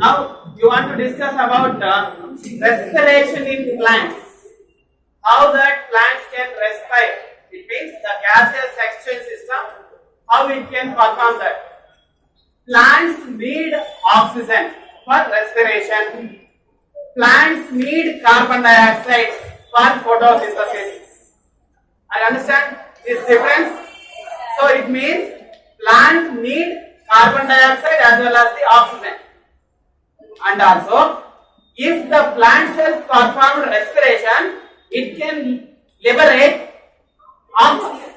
Now you want to discuss about respiration in plants. How that plants can respire. It means the gaseous exchange system, how it can perform that. Plants need oxygen for respiration. Plants need carbon dioxide for photosynthesis. I understand this difference. So it means plant need carbon dioxide as well as the oxygen. And also, if the plant cells perform respiration, it can liberate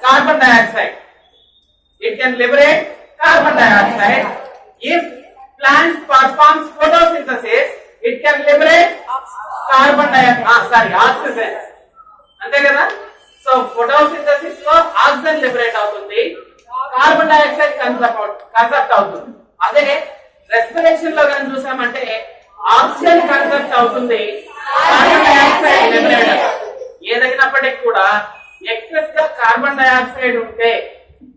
carbon dioxide. It can liberate carbon dioxide. If plants performs photosynthesis, it can liberate oxygen. అంతే కదా? So photosynthesis లో oxygen liberate అవుతుంది, carbon dioxide concept అవుతుంది. అదే respiration లో కానీ చూసామంటే oxygen concept అవుతుంది, కార్బన్ డైఆక్సైడ్ లిబరేట్ అవుతుంది. ఏదైనప్పటికీ కూడా ఎక్సెస్ గా కార్బన్ డైఆక్సైడ్ ఉంటే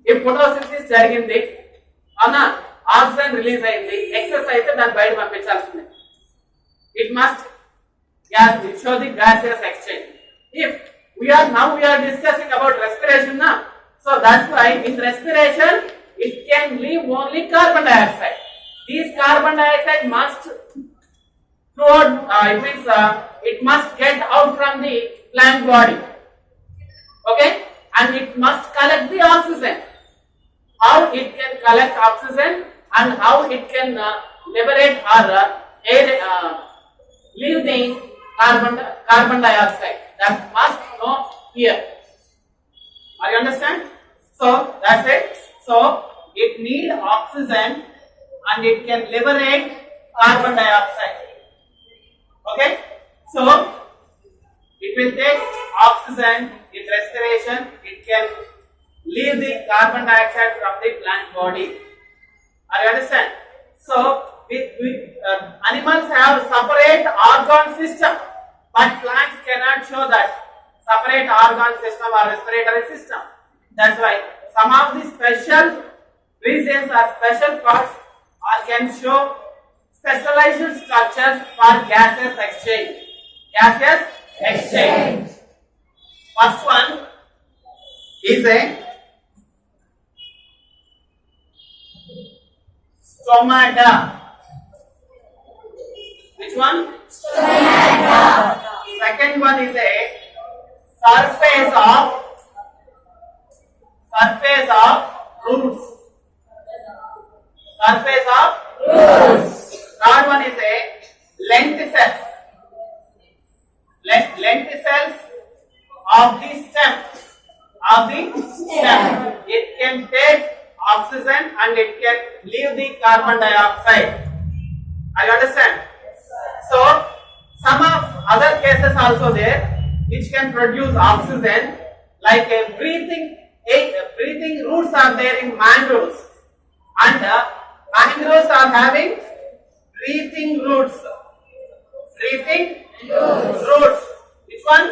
ఈ ఫోటోసింథసిస్ జరిగింది అవునా, ఆక్సిజన్ రిలీజ్ అయింది, ఎక్సెస్ అయితే దాన్ని బయట పంపించాల్సిందే. It must show the gaseous exchange. If we are discussing about respiration now, so that's why in respiration it can leave only carbon dioxide. This carbon dioxide must it must get out from the plant body, okay, and it must collect the oxygen. How it can collect oxygen and how it can liberate or leave the carbon dioxide, that must know here. Are you understand? So that's it. So it need oxygen and it can liberate carbon dioxide. Okay, so it will take oxygen in respiration, it can leave the carbon dioxide from the plant body. Are you understand? So animals have separate organ system, but plants cannot show that separate organ system or respiratory system. That's why some of the special regions or special parts can show specialized structures for gaseous exchange. Gaseous exchange. First one is a stomata. Which one? Stomata. Second one is a surface of roots. Surface of roots. Third one is a lenticels. Lenticels of the stem. It can take oxygen and it can leave the carbon dioxide. Are you understand? So some of other cases also there which can produce oxygen, like a breathing roots are there in mangroves, and mangroves are having breathing roots. Which one?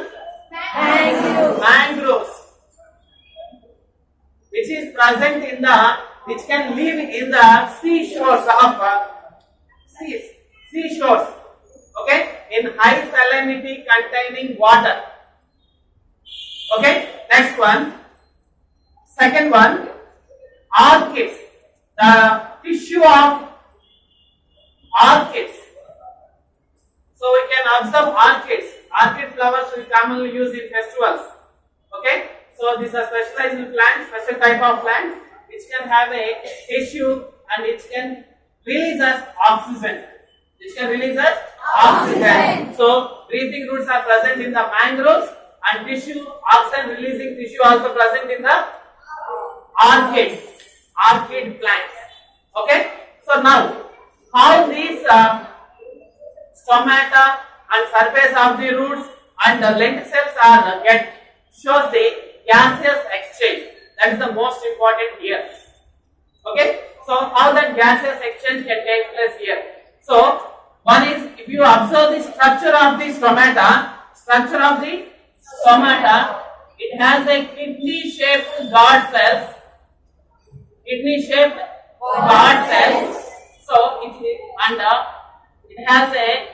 Mangroves. Which is present in which can live in the seashores of seashores. Okay, in high salinity containing water. Okay, next one. Second one, orchids. The tissue of orchids. So we can observe orchids. Orchid flowers we commonly use in festivals. Okay, so these are specialized plants, special type of plants which can have a tissue and it can release us oxygen. So breathing roots are present in the mangroves, and oxygen releasing tissue also present in the orchid plants. Okay, so now how these stomata and surface of the roots and the lenticels shows the gaseous exchange. That is the most important here. Okay, so how that gaseous exchange can take place here. So one is, if you observe the structure of the stomata, it has a kidney-shaped guard cells. So it has a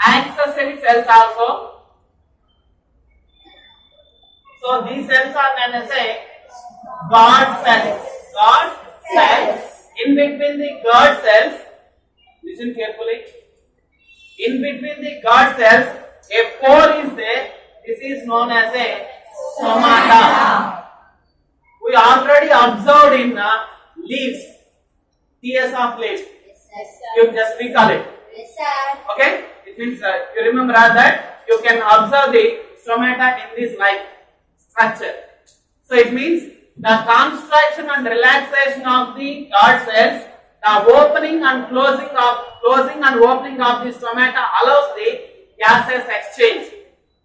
accessory cells also. So these cells are known as a guard cells. Guard cells. In between the guard cells, listen carefully. In between the guard cells, a pore is there. This is known as a stomata. We already observed in leaves, tears of leaves. Yes, You just recall it. Yes, sir. Okay? It means you remember that you can observe the stomata in this like structure. So it means the contraction and relaxation of the guard cells, the opening and closing and opening of the stomata allows the gaseous exchange.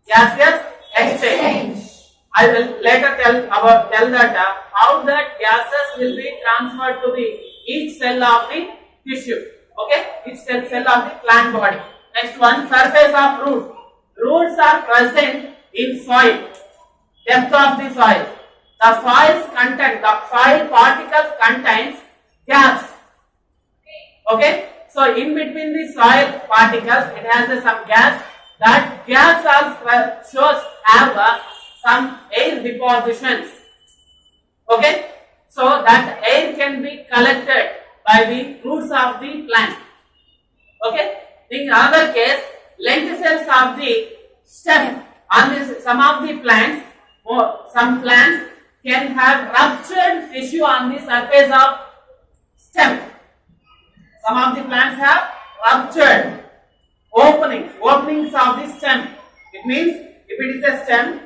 Gaseous exchange. I will later tell that how that gases will be transferred to the each cell of the tissue. Okay, each cell of the plant body. Next one, surface of roots. Roots are present in soil. Depth of the soil. The soil particles contains gas. Okay, so in between the soil particles, it has some gas. That gas also have some air depositions. Okay, so that air can be collected by the roots of the plant. Okay, in another case, lenticels of the stem. On this, some of the plants, or some plants can have ruptured tissue on the surface of stem. Some of the plants have ruptured openings of the stem. It means if it is a stem,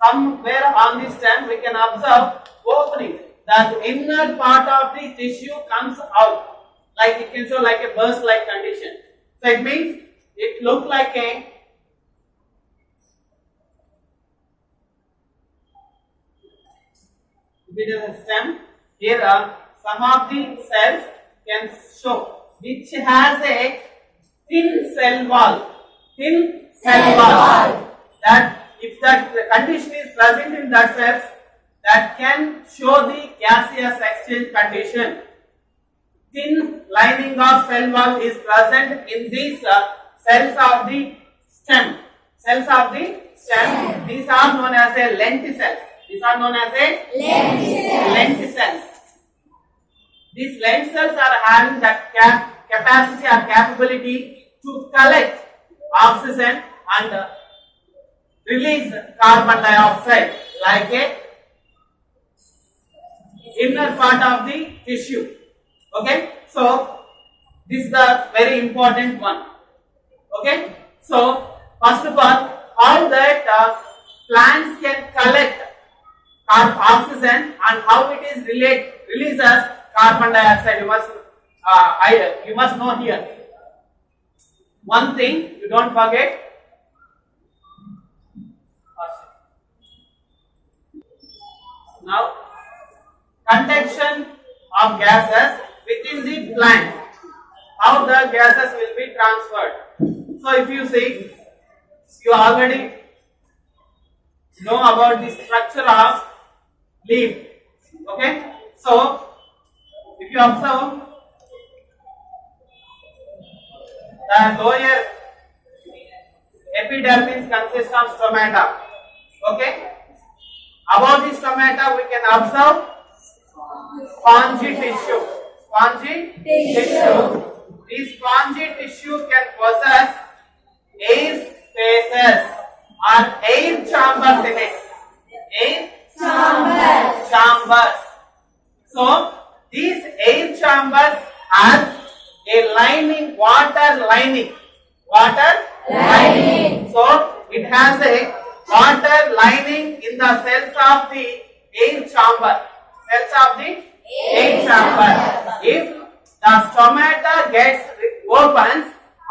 somewhere on the stem we can observe openings. The inner part of the tissue comes out, like it can show like a burst-like condition. So it means it looks like a if it is a stem, here are some of the cells can show which has a thin cell wall. Thin cell wall. That if that the condition is present in that cells, that can show the gaseous exchange condition. Thin lining of cell wall is present in these cells of the stem. Cells of the stem. These are known as a lenticels. These are known as a lenticels. These lenticels are having that capacity or capability to collect oxygen and release carbon dioxide like a inner part of the tissue. Okay, so this is the very important one. Okay, so first of all, how that plants can collect oxygen and how it is releases carbon dioxide. You must know here. One thing you don't forget. Now, conduction of gases within the plant. How the gases will be transferred. So, if you see, you already know about the structure of leaf. Okay, so if you observe the lower epidermis consists of stomata. Okay, above the stomata we can observe spongy tissue. This spongy tissue can possess air spaces or air chambers in it. Air chambers. So these air chambers have a lining, water lining. So it has a water lining in the cells of the air chamber. If the stomata gets opens,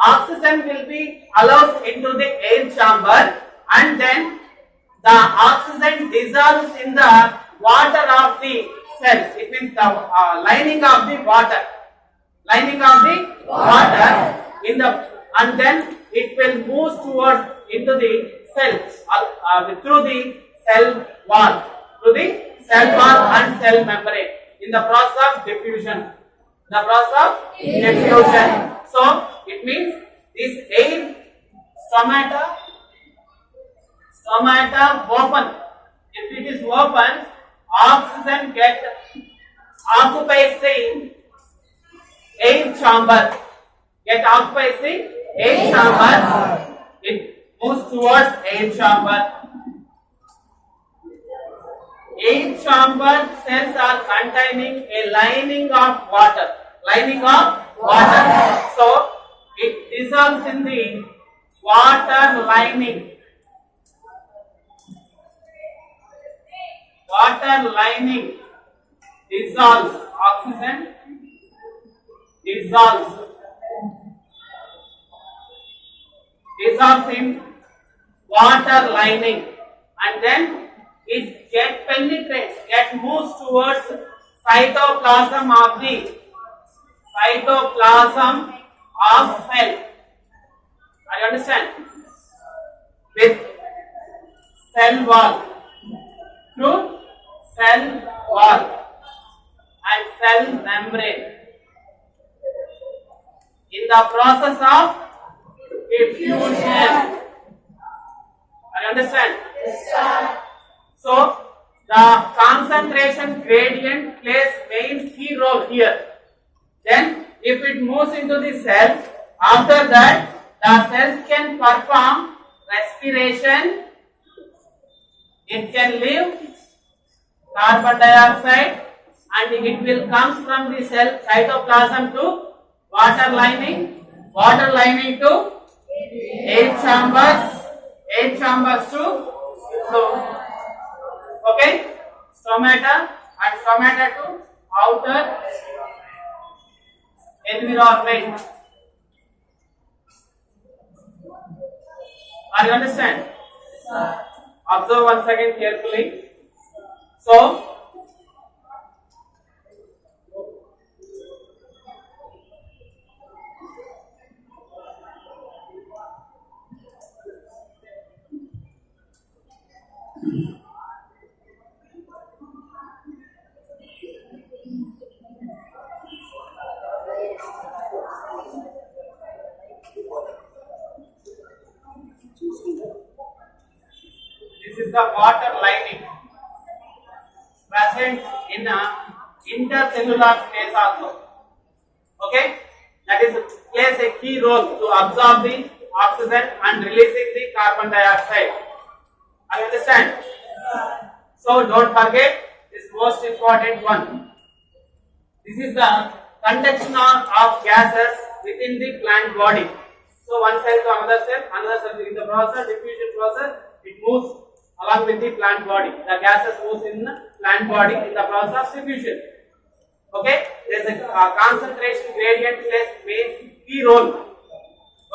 oxygen will be allowed into the air chamber, and then the oxygen dissolves in the water of the cells. It means the lining of the water. And then it will move towards into the cells through the cell wall and cell membrane in the process of diffusion. The process of diffusion. So it means this air stomata open. If it is open, oxygen occupies the air chamber. Occupies the air chamber. It moves towards air chamber. Air chamber cells are containing a lining of water. So it dissolves in the water lining. Water lining dissolves. Oxygen dissolves in water lining, and then it moves towards cytoplasm of cell. Are you understand? With cell wall and cell membrane. In the process of diffusion. Are you understand? Yes, sir. So the concentration gradient plays main key role here. Then if it moves into the cell, after that the cells can perform respiration. It can leave carbon dioxide and it will come from the cell cytoplasm to water lining to air chambers to flow. Okay, stomata to outer environment. Are you understand? Observe once again carefully. So this is the water lining present in a intercellular space also. Okay, that is plays a key role to absorb the oxygen and releasing the carbon dioxide. I understand. So don't forget this most important one. This is the conduction of gases within the plant body. So one cell to another cell in the process, diffusion process, it moves along with the plant body. The gases moves in the plant body in the process of diffusion. Okay, there is a concentration gradient plays main key role.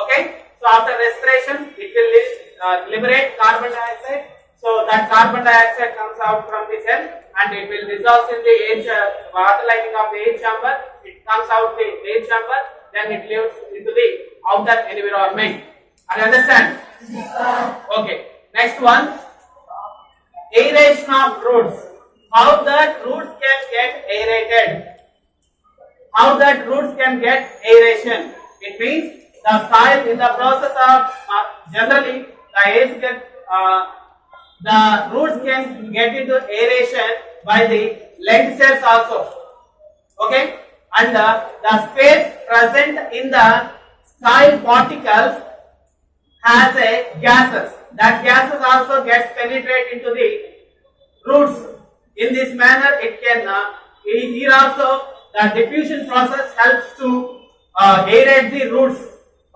Okay, so after respiration, it will liberate carbon dioxide. So that carbon dioxide comes out from the cell and it will dissolve in the water lining of the air chamber. It comes out the air chamber, then it leaves into the outer environment. Are you understand? Okay. Next one, aeration of roots. How that roots can get aerated? How that roots can get aeration? It means the soil in the process of generally the roots can get into aeration by the lead cells also. Okay, and the space present in the soil particles has a gases. That gases also gets penetrate into the roots. In this manner, it can here also the diffusion process helps to aerate the roots.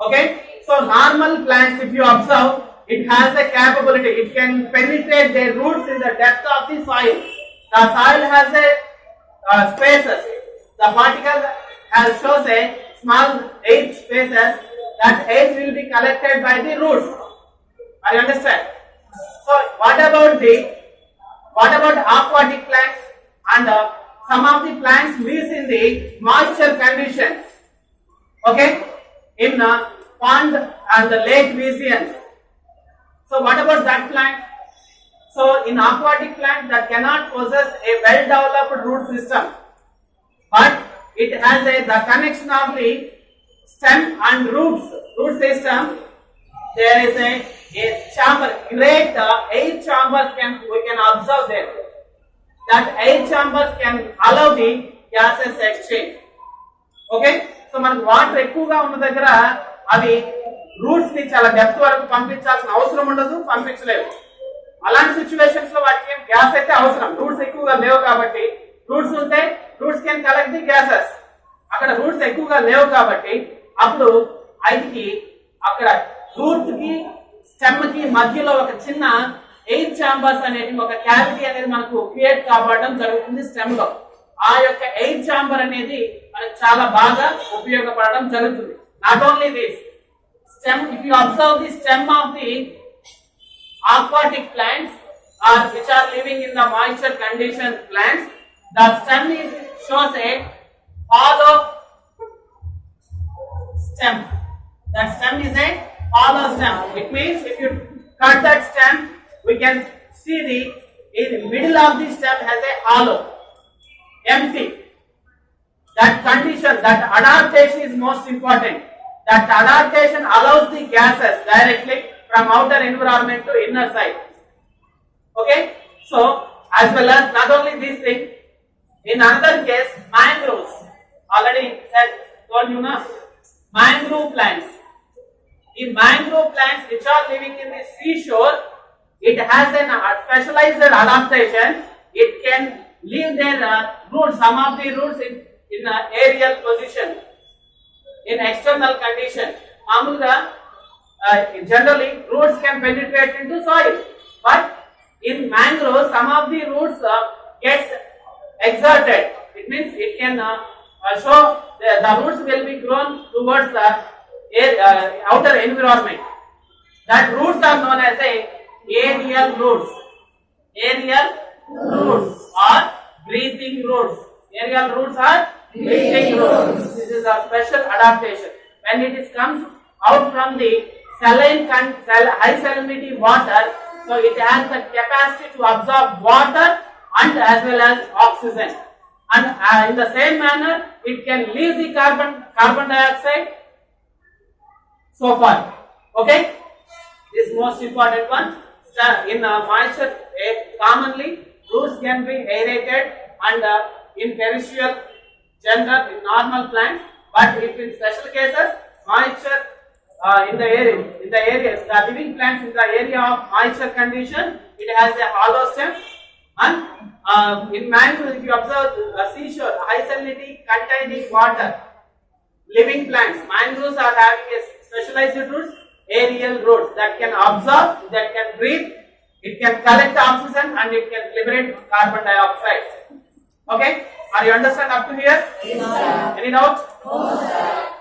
Okay, so normal plants, if you observe, it has a capability. It can penetrate their roots in the depth of the soil. The soil has a spaces. The particle shows a small air spaces. That air will be collected by the roots. I understand. So what about aquatic plants? And some of the plants lives in the moisture conditions. Okay, in pond and the lake regions. So what about that plant? So in aquatic plants that cannot possess a well-developed root system, but it has the connection of the stem and root system. There is a chamber, great 8 chambers we can observe there. That 8 chambers can allow the gases exchange. Okay, so మనకు water ఎక్కువగా ఉన్న దగ్గర అవి roots ని చాలా depth వరకు పంపించాల్సిన అవసరం ఉండదు, పంపించలేవు. అలాంటి సిచ్యువేషన్స్ లో వాటికి గ్యాస్ అయితే అవసరం. రూట్స్ ఎక్కువగా లేవు కాబట్టి, రూట్స్ ఉంటే roots can collect the gases. అక్కడ రూట్స్ ఎక్కువగా లేవు కాబట్టి అప్పుడు ఐకి అక్కడ రూట్ కి స్టెమ్ కి మధ్యలో ఒక చిన్న 8 చాంబర్స్ అనేది ఒక క్యావిటీ అనేది మనకు క్రియేట్ కావడం జరుగుతుంది స్టెమ్ లో. ఆ యొక్క 8 చాంబర్ అనేది మనకు చాలా బాగా ఉపయోగపడడం జరుగుతుంది. Not only this stem, if you observe the stem of the aquatic plants or which are living in the moisture condition plants, the stem shows a hollow stem. That stem is a hollow stem. It means if you cut that stem, we can see in the middle of the stem has a hollow, empty. That condition, that adaptation is most important. That adaptation allows the gases directly from outer environment to inner side. Okay, so as well as not only this thing, in another case, mangroves. Already said, told you now, mangrove plants. The mangrove plants which are living in the seashore, it has a specialized adaptation. It can leave their roots, some of the roots in aerial position, in external condition. Generally roots can penetrate into soil, but in mangroves some of the roots gets exerted. It means it can show the roots will be grown towards the outer environment. That roots are known as aerial roots. Aerial roots or breathing roots. Aerial roots are breathing roots. This is a special adaptation. When it comes out from the saline high salinity water, so it has the capacity to absorb water and as well as oxygen. And in the same manner, it can leave the carbon dioxide. So far, okay. This most important one. In moisture, commonly roots can be aerated and in perishable general in normal plants, but if in special cases moisture in the areas the living plants in the area of moisture condition, it has a hollow stem. And in mangrove, if you observe seashore high salinity containing water living plants, mangroves are having a specialized roots, aerial roots that can absorb, that can breathe, it can collect oxygen and it can liberate carbon dioxide. Okay, are you understand up to here? Yes, sir. Any doubt? No, sir.